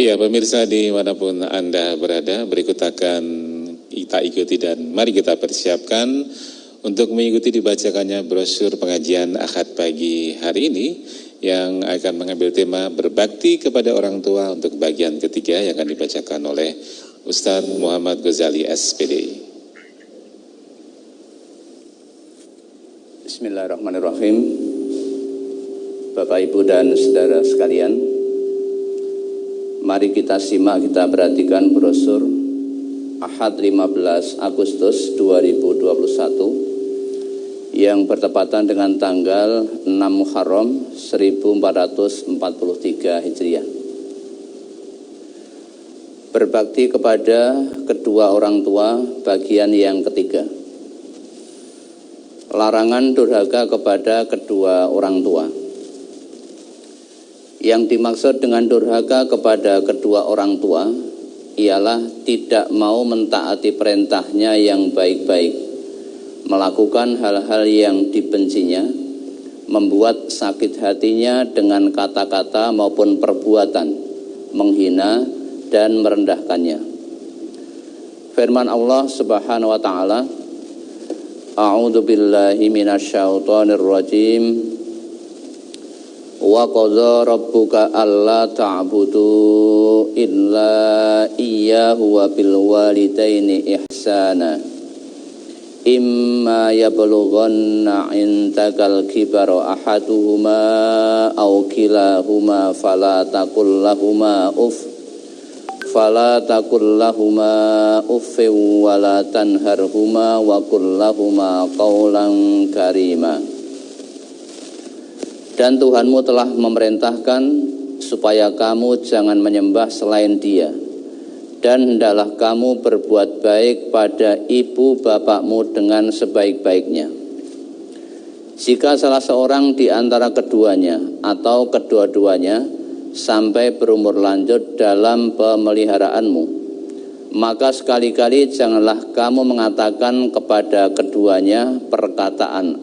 Iya, pemirsa dimanapun Anda berada, berikut akan kita ikuti dan mari kita persiapkan untuk mengikuti dibacakannya brosur pengajian Ahad pagi hari ini yang akan mengambil tema berbakti kepada orang tua untuk bagian ketiga yang akan dibacakan oleh Ustadz Muhammad Ghazali SPD. Bismillahirrahmanirrahim. Bapak, Ibu, dan saudara sekalian, mari kita simak, kita perhatikan brosur Ahad 15 Agustus 2021 yang bertepatan dengan tanggal 6 Muharram 1443 Hijriah. Berbakti kepada kedua orang tua bagian yang ketiga. Larangan durhaka kepada kedua orang tua. Yang dimaksud dengan durhaka kepada kedua orang tua ialah tidak mau mentaati perintahnya yang baik-baik, melakukan hal-hal yang dibencinya, membuat sakit hatinya dengan kata-kata maupun perbuatan, menghina dan merendahkannya. Firman Allah Subhanahu wa taala, A'udzu billahi minasyaitonir rajim. Wa qadza rabbuka alla ta'budu illa iyyahu wa bil walidaini ihsana. Imma yablughanna 'indakal kibara ahaduhuma aw kilahuma fala taqul lahumā uffin wa la tanharhumā wa qul lahumā qawlan karīmā. Dan Tuhanmu telah memerintahkan supaya kamu jangan menyembah selain Dia, dan hendaklah kamu berbuat baik pada ibu bapakmu dengan sebaik-baiknya. Jika salah seorang di antara keduanya atau kedua-duanya sampai berumur lanjut dalam pemeliharaanmu, maka sekali-kali janganlah kamu mengatakan kepada keduanya perkataan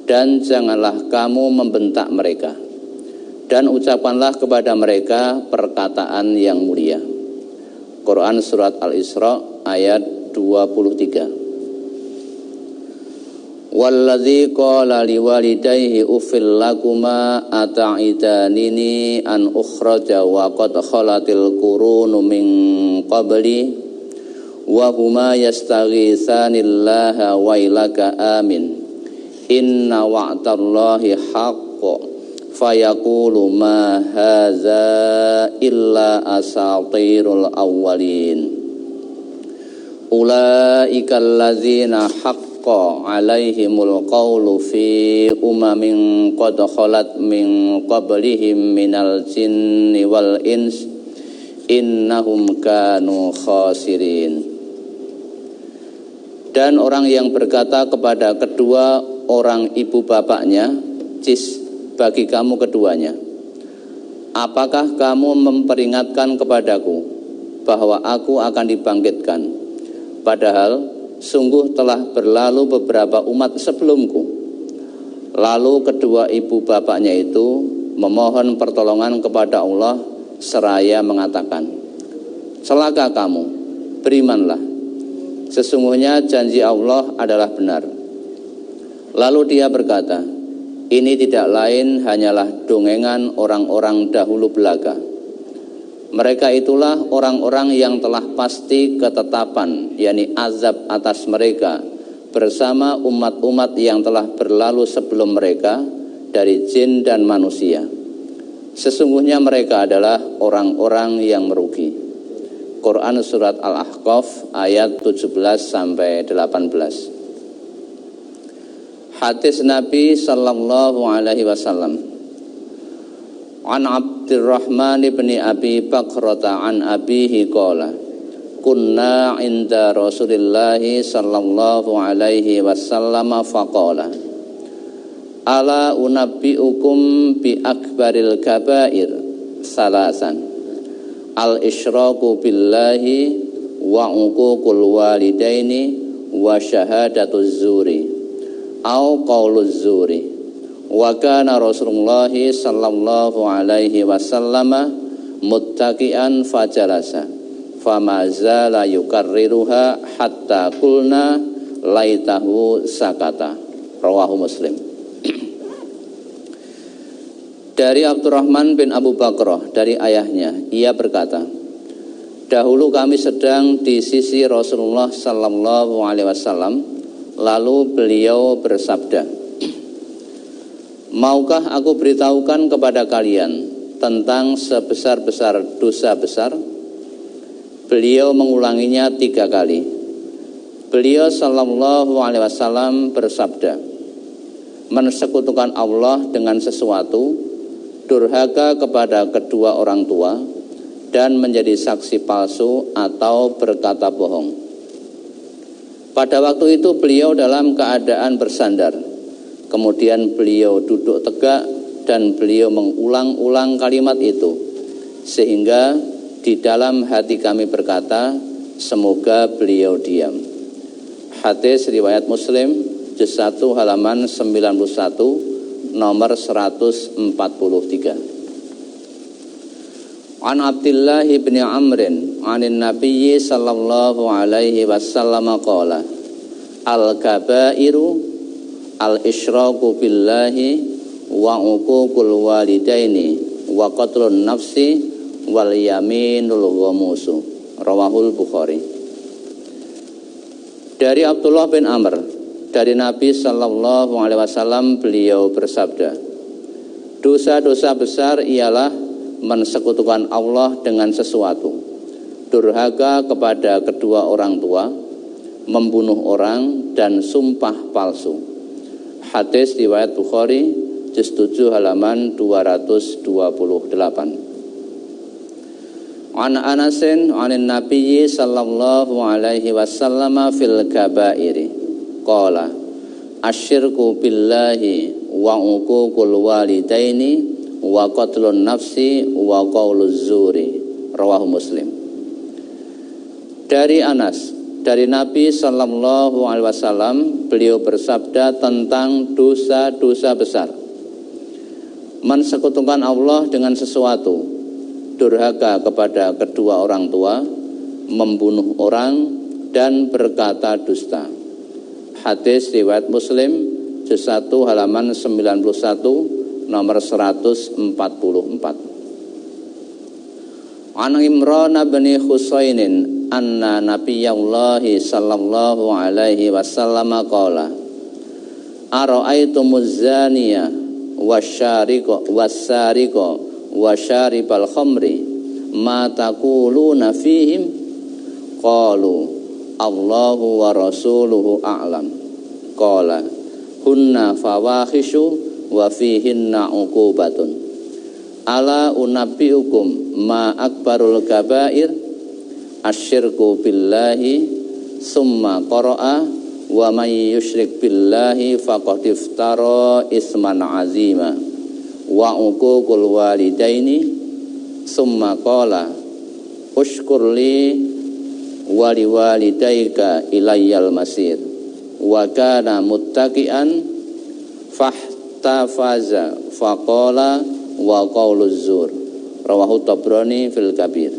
dan janganlah kamu membentak mereka, dan ucapkanlah kepada mereka perkataan yang mulia. Quran Surat Al-Isra ayat 23. Walladzi qala liwalidayhi uffil lakuma ata'idanini an ukhraja wa qad khalatil qurunu min qabli wa huma yastaghitsanillaha wailaka amin inna wa'dallahi haqqun fayaqulu ma hadza illa asatirul awwalin ulaika alladzina alaihimul qawlu fi umamin qad khalat min qablihim minal jinni wal ins innahum kanu khasirin. Dan orang yang berkata kepada kedua orang ibu bapaknya, bagi kamu keduanya, apakah kamu memperingatkan kepadaku bahwa aku akan dibangkitkan, padahal sungguh telah berlalu beberapa umat sebelumku. Lalu kedua ibu bapaknya itu memohon pertolongan kepada Allah seraya mengatakan, celaka kamu, berimanlah, sesungguhnya janji Allah adalah benar. Lalu dia berkata, ini tidak lain hanyalah dongengan orang-orang dahulu belaka. Mereka itulah orang-orang yang telah pasti ketetapan, yakni azab atas mereka bersama umat-umat yang telah berlalu sebelum mereka dari jin dan manusia. Sesungguhnya mereka adalah orang-orang yang merugi. Quran Surat Al-Ahqaf ayat 17-18. Hadis Nabi sallallahu alaihi wasallam. An Abdurrahman bin Abi Bakrata an abihi qala kunna inda Rasulillah sallallahu alaihi wasallam faqala ala unabbiukum bi akbaril kabair salasan al isyraku billahi wa uququl walidaini wa syahadatuz zuri au qauluz zuri. Wa kana Rasulullah sallallahu alaihi wasallam muttaqian fajalasa fama zala yukarriruha hatta qulna laitahu sakata. Rawahu Muslim. Dari Abdurrahman bin Abu Bakrah dari ayahnya, ia berkata, dahulu kami sedang di sisi Rasulullah sallallahu alaihi wasallam, lalu beliau bersabda, maukah aku beritahukan kepada kalian tentang sebesar-besar dosa besar? Beliau mengulanginya 3 kali. Beliau sallallahu alaihi wasallam bersabda, mensekutukan Allah dengan sesuatu, durhaka kepada kedua orang tua, dan menjadi saksi palsu atau berkata bohong. Pada waktu itu beliau dalam keadaan bersandar. Kemudian beliau duduk tegak dan beliau mengulang-ulang kalimat itu, sehingga di dalam hati kami berkata, semoga beliau diam. Hadis riwayat Muslim, juz 1 halaman 91, nomor 143. An Abdullah bin Amrin anin Nabiyyi sallallahu alaihi wasallam qala al-kabairu al-isyraku billahi wa uququl walidaini wa qatlun nafsi wal yaminul ghamusu. Rawahul Bukhari. Dari Abdullah bin Amr dari Nabi sallallahu alaihi wasallam, beliau bersabda, dosa-dosa besar ialah mensekutukan Allah dengan sesuatu, durhaka kepada kedua orang tua, membunuh orang, dan sumpah palsu. Hadis riwayat Bukhari, juz 7 halaman 228. An Anasin anin Nabiyyi sallallahu alaihi wasallam fil kabairi qala asyirku billahi wa uququl walidaini wa qatlun nafsi wa qauluz zuri. Rawahu Muslim. Dari Anas dari Nabi sallallahu alaihi wasallam, beliau bersabda tentang dosa-dosa besar, mensekutukan Allah dengan sesuatu, durhaka kepada kedua orang tua, membunuh orang, dan berkata dusta. Hadis riwayat Muslim, juz 1 halaman 91, nomor 144. An Imran bin Husainin anna Nabiyallahi sallallahu alaihi wasallam qala ara'aitumuz zaniya wasyariqa wasyariqa wa syaribal khamri ma taquluna fihim qalu Allahu wa rasuluhu a'lam qala hunna fawahishu wa fihinna uqubatun ala unabbiukum ma akbarul kabair asyirku billahi summa qara'a wa may yusyrik billahi faqad iftara isman azima wa uququl walidaini summa qala ushkurli wa liwalidayka ilayyal masir wa kana muttaqian fahtafaza faqala wa qauluz zur. Rawahu Tabrani fil Kabir.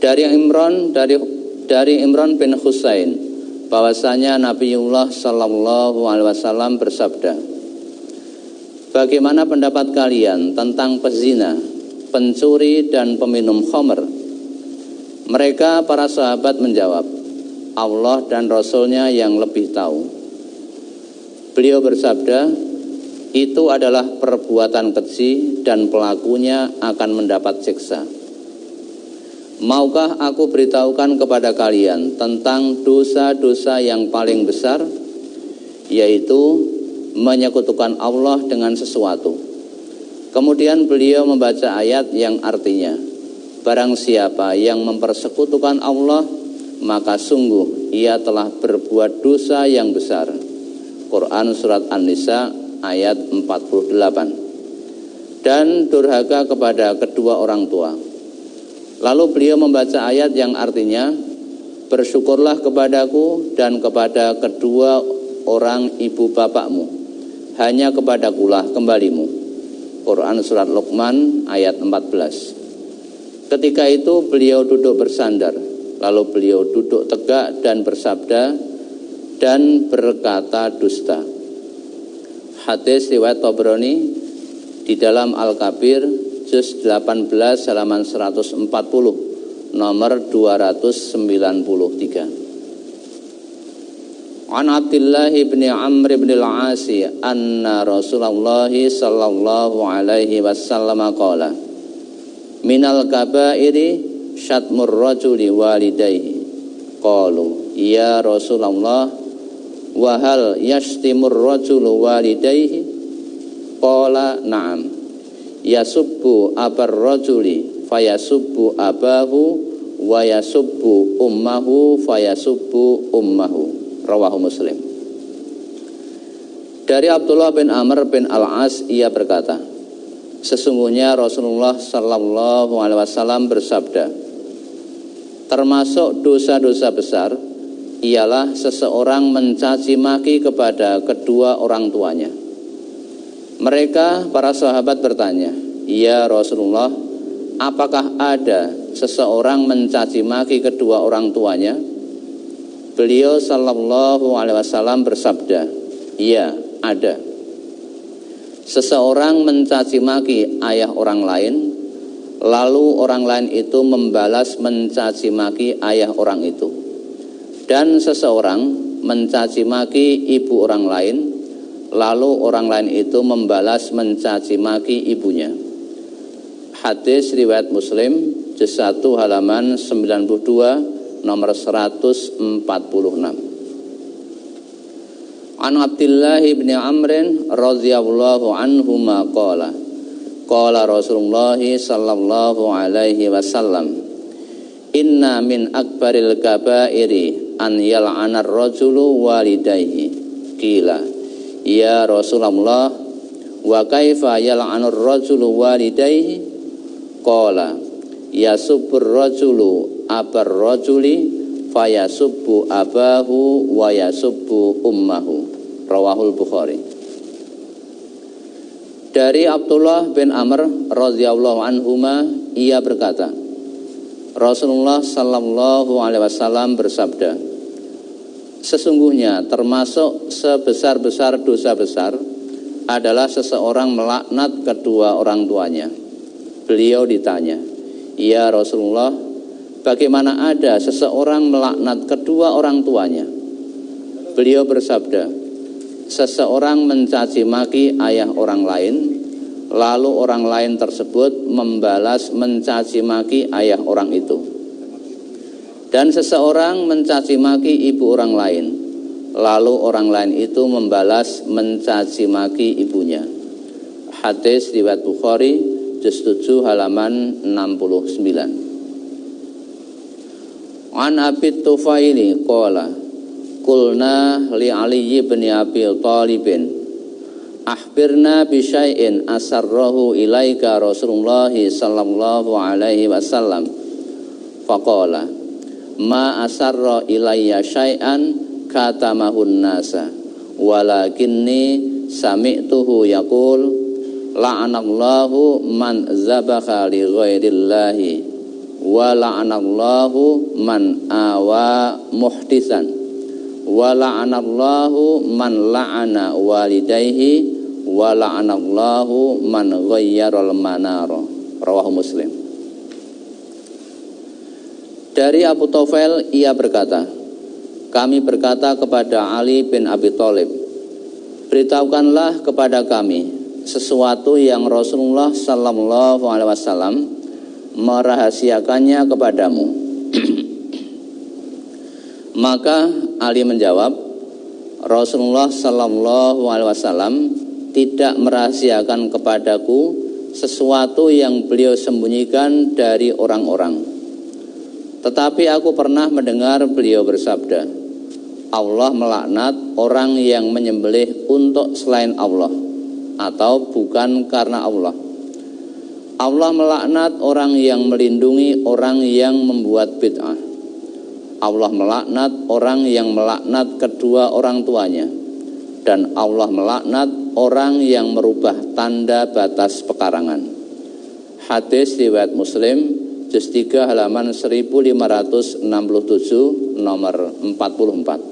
Dari Imran bin Husain bahwasanya Nabiullah sallallahu alaihi wasallam bersabda, bagaimana pendapat kalian tentang pezina, pencuri, dan peminum khamr? Mereka para sahabat menjawab, Allah dan Rasulnya yang lebih tahu. Beliau bersabda, itu adalah perbuatan keji dan pelakunya akan mendapat siksa. Maukah aku beritahukan kepada kalian tentang dosa-dosa yang paling besar, yaitu menyekutukan Allah dengan sesuatu. Kemudian beliau membaca ayat yang artinya, barang siapa yang mempersekutukan Allah, maka sungguh ia telah berbuat dosa yang besar. Quran surat An-Nisa ayat 48. Dan durhaka kepada kedua orang tua. Lalu beliau membaca ayat yang artinya, bersyukurlah kepadaku dan kepada kedua orang ibu bapakmu, hanya kepadakulah kembalimu. Quran surat Luqman ayat 14. Ketika itu beliau duduk bersandar, lalu beliau duduk tegak dan bersabda dan berkata dusta. Hadis riwayat Tabrani di dalam Al-Kabir juz 18 halaman 140 nomor 293. An Abdullah bin Amr bin al-As anna Rasulullah sallallahu alaihi wasallam qala minal kabairi syatmur rajuli walidayhi qalu ya Rasulullah wa hal yashtimur rajulu walidayhi qala na'am yasubbu abar rajuli fayasubbu abahu wa yasubbu ummahu fayasubbu ummahu. Rawahu Muslim. Dari Abdullah bin Amr bin al-As ia berkata, sesungguhnya Rasulullah sallallahu alaihi wasallam bersabda, termasuk dosa-dosa besar ialah seseorang mencaci maki kepada kedua orang tuanya. Mereka para sahabat bertanya, ya Rasulullah, apakah ada seseorang mencaci maki kedua orang tuanya? Beliau sallallahu alaihi wasallam bersabda, iya, ada. Seseorang mencaci maki ayah orang lain, lalu orang lain itu membalas mencaci maki ayah orang itu. Dan seseorang mencaci maki ibu orang lain, lalu orang lain itu membalas mencaci maki ibunya. Hadis riwayat Muslim juz 1 halaman 92 nomor 146. An Abdullah bin Amr radhiyallahu anhuma qala qala Rasulullah sallallahu alaihi wasallam inna min akbaril kabairi an yal'anar rajulu walidayhi qila ya Rasulullah wa kaifa yal'anur rajulu walidayhi qala yasubbur rajulu abar rajuli fayasubbu abahu wa yasubbu ummahu. Rawahul Bukhari. Dari Abdullah bin Amr radhiyallahu anhuma ia berkata, Rasulullah sallallahu alaihi wasallam bersabda, sesungguhnya termasuk sebesar-besar dosa besar adalah seseorang melaknat kedua orang tuanya. Beliau ditanya, ya Rasulullah, bagaimana ada seseorang melaknat kedua orang tuanya? Beliau bersabda, seseorang mencaci maki ayah orang lain, lalu orang lain tersebut membalas mencaci maki ayah orang itu. Dan seseorang mencaci maki ibu orang lain, lalu orang lain itu membalas mencaci maki ibunya. Hadis riwayat Bukhari juz 7 halaman 69. An Abi Tufaili qala qulna li Ali bin Abi Thalib akhbirna bi syai'in asarrahu ilaika Rasulullah sallallahu alaihi wasallam faqala ma asarra ilayya syai'an katamahun nasa walakinni sami'tuhu yaqul la'anallahu man zabaha li ghairillahi wa la'anallahu man awa muhdisan wa la'anallahu man la'ana walidayhi wa la'anallahu man ghayyaral manara. Rawahu Muslim. Dari Abu Tufail ia berkata, kami berkata kepada Ali bin Abi Thalib, beritahukanlah kepada kami sesuatu yang Rasulullah sallallahu alaihi wasallam merahasiakannya kepadamu. Maka Ali menjawab, Rasulullah sallallahu alaihi wasallam tidak merahasiakan kepadaku sesuatu yang beliau sembunyikan dari orang-orang. Tetapi aku pernah mendengar beliau bersabda, Allah melaknat orang yang menyembelih untuk selain Allah atau bukan karena Allah. Allah melaknat orang yang melindungi orang yang membuat bid'ah. Allah melaknat orang yang melaknat kedua orang tuanya. Dan Allah melaknat orang yang merubah tanda batas pekarangan. Hadis riwayat Muslim, juz 3 halaman 1567 nomor 44.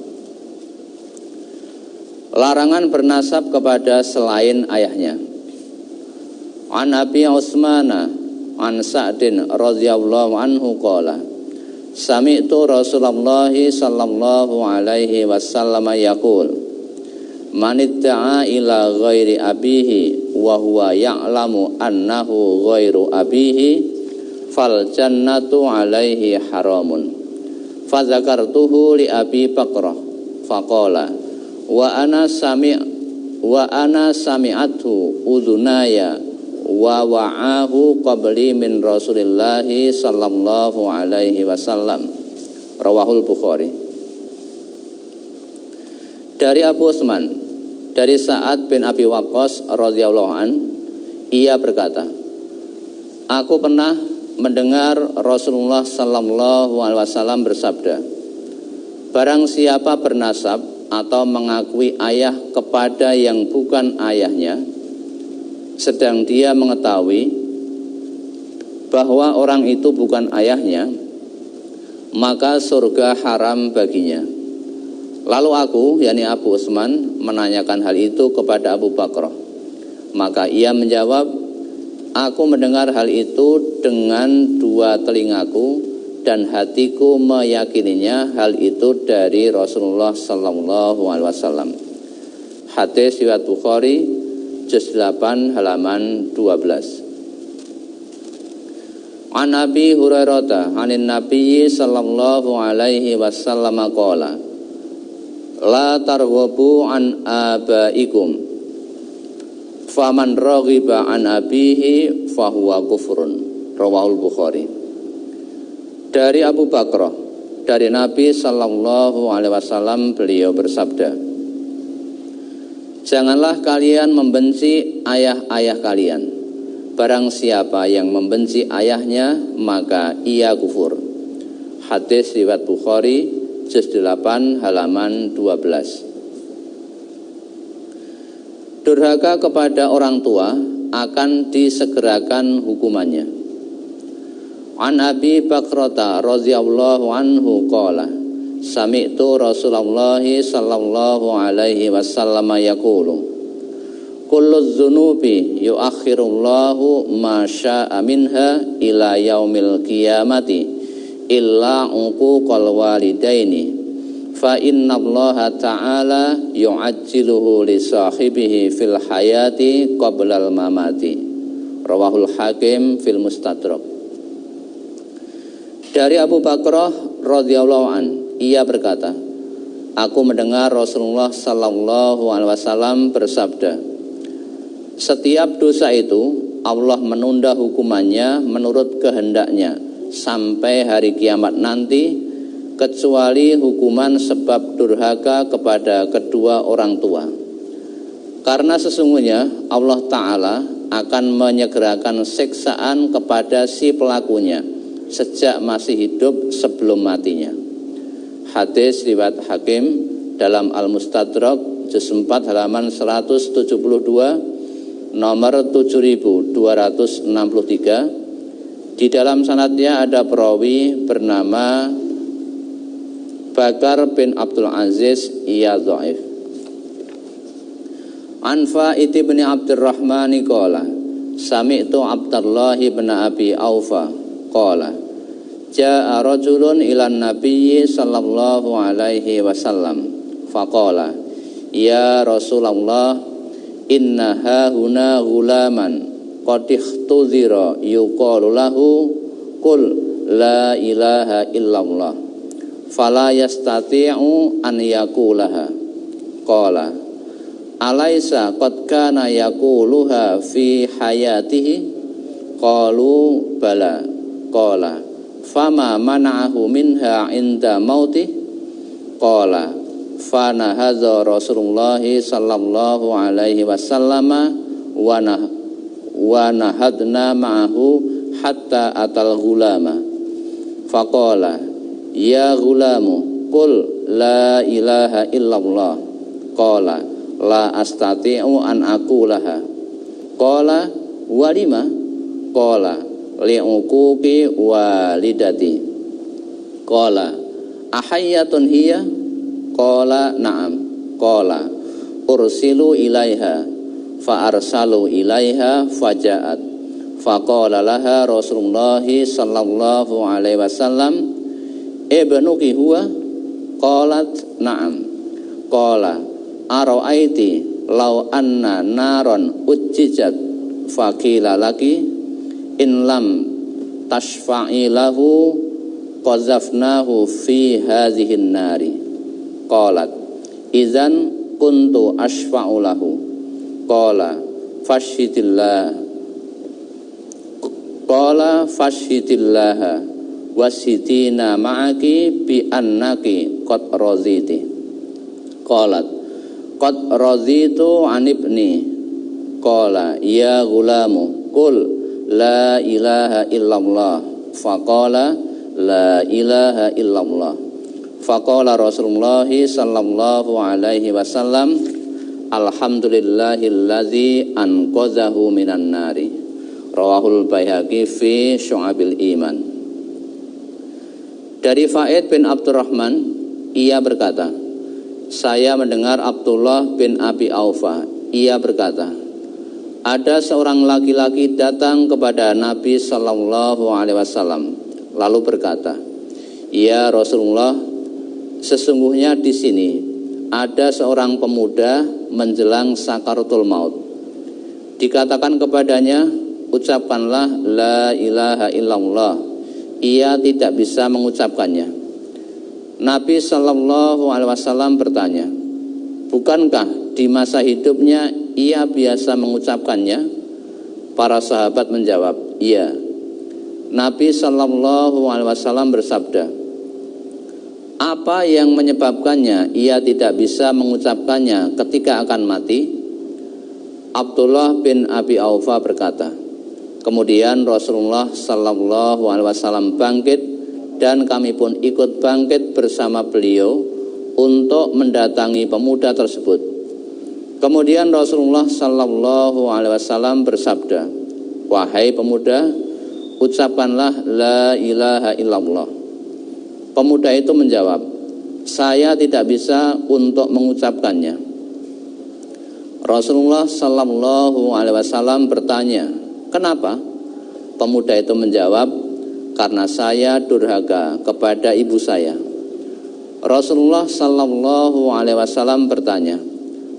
Larangan bernasab kepada selain ayahnya. An Abi Utsmana an Sa'din radhiyallahu anhu qala sami'tu Rasulullah sallallahu alaihi wasallam yaqul man itta'a ila ghairi abihi wa huwa ya'lamu annahu ghairu abihi fal jannatu alaihi haramun. Fa dzakartuhu li Abi Bakrah faqala wa ana sami'athu udhunaya wa wa'ahu qabli min Rasulillahi sallallahu alaihi wasallam. Rawahul Bukhari. Dari Abu Utsman, dari Sa'ad bin Abi Waqqas radhiyallahu an, ia berkata, aku pernah mendengar Rasulullah sallallahu alaihi wasallam bersabda, barang siapa bernasab atau mengakui ayah kepada yang bukan ayahnya, sedang dia mengetahui bahwa orang itu bukan ayahnya, maka surga haram baginya. Lalu aku, yakni Abu Utsman, menanyakan hal itu kepada Abu Bakrah. Maka ia menjawab, aku mendengar hal itu dengan dua telingaku dan hatiku meyakininya hal itu dari Rasulullah sallallahu alaihi wasallam. Hadis riwayat Bukhari, juz 8 halaman 12. An Abi Hurairah anin Nabi sallallahu alaihi wasallam qala la targhabu an abaikum faman raghiba an abihi fahuwa kufrun. Rawahul Bukhari. Dari Abu Bakrah, dari Nabi sallallahu alaihi wasallam, beliau bersabda, janganlah kalian membenci ayah-ayah kalian. Barang siapa yang membenci ayahnya, maka ia kufur. Hadis riwayat Bukhari, juz 8 halaman 12. Durhaka kepada orang tua akan disegerakan hukumannya. An Abi Bakrata radhiyallahu anhu qala sami'tu Rasulullah sallallahu alaihi wasallam yaqulu kullu dzunubi yuakhirullahu ma syaa minha ila yaumil qiyamati illa uquqal walidaini fa innallaha ta'ala yu'ajjiluhu li sahibihi fil hayati qablal mamati. Rawahul Hakim fil Mustadrak. Dari Abu Bakrah radhiyallahu an, ia berkata, aku mendengar Rasulullah sallallahu alaihi wasallam bersabda, setiap dosa itu Allah menunda hukumannya menurut kehendaknya sampai hari kiamat nanti, kecuali hukuman sebab durhaka kepada kedua orang tua. Karena sesungguhnya Allah Ta'ala akan menyegerakan siksaan kepada si pelakunya sejak masih hidup sebelum matinya. Hadis riwayat Hakim dalam Al-Mustadrak, juz 4 halaman 172 nomor 7263. Di dalam sanadnya ada perawi bernama Bakar bin Abdul Aziz, ia dhaif. An Fa'id bin Abdurrahman qala sami'tu Abdullah bin Abi Aufa qala jaa rajulun ilan nabiyyi sallallahu alaihi wasallam faqala ya Rasulullah inna hahuna gulaman qad ikhtudhira yuqalu lahu qul la ilaha illallah fala yastati'u an yaqulaha qala alaisa qad kana yaquluha fi hayatihi qalu bala qala fama mana'ahu minha inda mauti qala fana hadza Rasulullah sallallahu alaihi wasallam wa nahadna ma'ahu hatta atal gulama faqala ya gulamu qul la ilaha illallah qala la astati'u an aqulaha. Qala walima? Qala li'uquqi walidati. Qala ahayyatun hiya? Qala na'am. Qala ursilu ilaiha fa arsalu ilaiha faja'at. Faqala laha Rasulullah sallallahu alaihi wasallam ibnuki huwa? Qalat na'am. Qala ara'aiti law anna naron ujjijat faqila laki in lam tashfa'i lahu qazafnahu fi hadhihi nari. Qalat idzan kuntu ashfa'u lahu. Qala fashhidillaha wasidina ma'aki bi annaki qad raziti. Qalat qad razitu an ibni. Qala ya gulamu qul la ilaha illallah. Faqala la ilaha illallah. Faqala Rasulullah sallallahu alaihi wasallam alhamdulillahilladzi anqadhahu minan nari. Rawahul Baihaqi fi Syu'abil Iman. Dari Faid bin Abdurrahman, ia berkata, saya mendengar Abdullah bin Abi Aufa, ia berkata, ada seorang laki-laki datang kepada Nabi sallallahu alaihi wasallam lalu berkata, ya Rasulullah, sesungguhnya di sini ada seorang pemuda menjelang sakaratul maut. Dikatakan kepadanya, ucapkanlah la ilaha illallah. Ia tidak bisa mengucapkannya. Nabi sallallahu alaihi wasallam bertanya, bukankah di masa hidupnya ia biasa mengucapkannya? Para sahabat menjawab, iya. Nabi sallallahu alaihi wasallam bersabda, apa yang menyebabkannya ia tidak bisa mengucapkannya ketika akan mati? Abdullah bin Abi Aufa berkata, kemudian Rasulullah sallallahu alaihi wasallam bangkit dan kami pun ikut bangkit bersama beliau untuk mendatangi pemuda tersebut. Kemudian Rasulullah sallallahu alaihi wasallam bersabda, wahai pemuda, ucapkanlah la ilaha illallah. Pemuda itu menjawab, saya tidak bisa untuk mengucapkannya. Rasulullah sallallahu alaihi wasallam bertanya, kenapa? Pemuda itu menjawab, karena saya durhaka kepada ibu saya. Rasulullah sallallahu alaihi wasallam bertanya,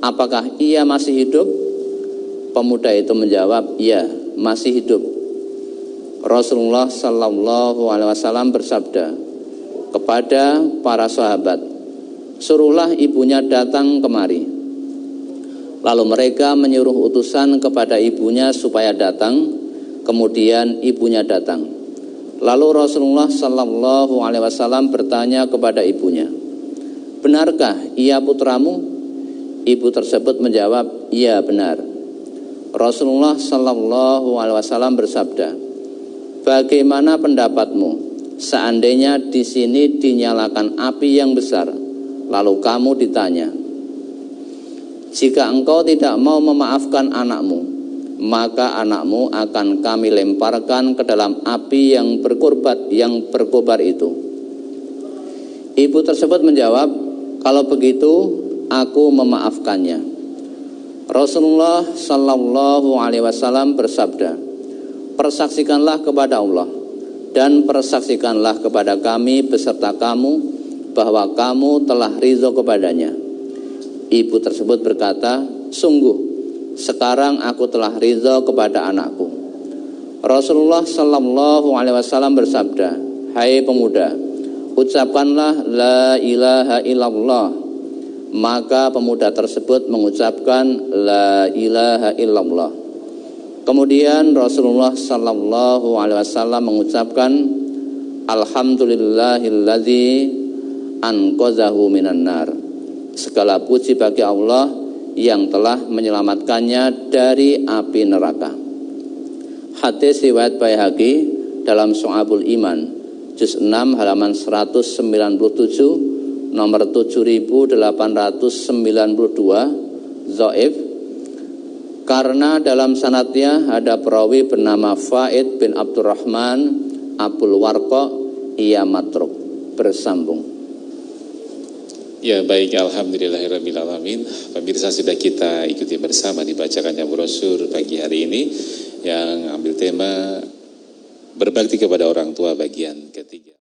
apakah ia masih hidup? Pemuda itu menjawab, ya, masih hidup. Rasulullah sallallahu alaihi wasallam bersabda kepada para sahabat, suruhlah ibunya datang kemari. Lalu mereka menyuruh utusan kepada ibunya supaya datang. Kemudian ibunya datang. Lalu Rasulullah sallallahu alaihi wasallam bertanya kepada ibunya, benarkah ia putramu? Ibu tersebut menjawab, iya benar. Rasulullah sallallahu alaihi wasallam bersabda, bagaimana pendapatmu seandainya di sini dinyalakan api yang besar, lalu kamu ditanya, jika engkau tidak mau memaafkan anakmu, maka anakmu akan kami lemparkan ke dalam api yang berkobar itu. Ibu tersebut menjawab, kalau begitu aku memaafkannya. Rasulullah sallallahu alaihi wasallam bersabda, persaksikanlah kepada Allah dan persaksikanlah kepada kami beserta kamu bahwa kamu telah ridho kepadanya. Ibu tersebut berkata, sungguh sekarang aku telah ridho kepada anakku. Rasulullah sallallahu alaihi wasallam bersabda, hai pemuda, ucapkanlah la ilaha illallah. Maka pemuda tersebut mengucapkan la ilaha illallah. Kemudian Rasulullah sallallahu alaihi wasallam mengucapkan alhamdulillahilladzi anqadhahu minan nar. Segala puji bagi Allah yang telah menyelamatkannya dari api neraka. Hadis riwayat Baihaqi dalam Syu'abul Iman, juz 6 halaman 197, nomor 7892, dhaif karena dalam sanadnya ada perawi bernama Faid bin Abdurrahman Abul Warqa, ia matruk, bersambung. Ya baik, alhamdulillahirrabbilalamin. Pemirsa, sudah kita ikuti bersama dibacakannya brosur pagi hari ini yang ambil tema berbakti kepada orang tua bagian ketiga.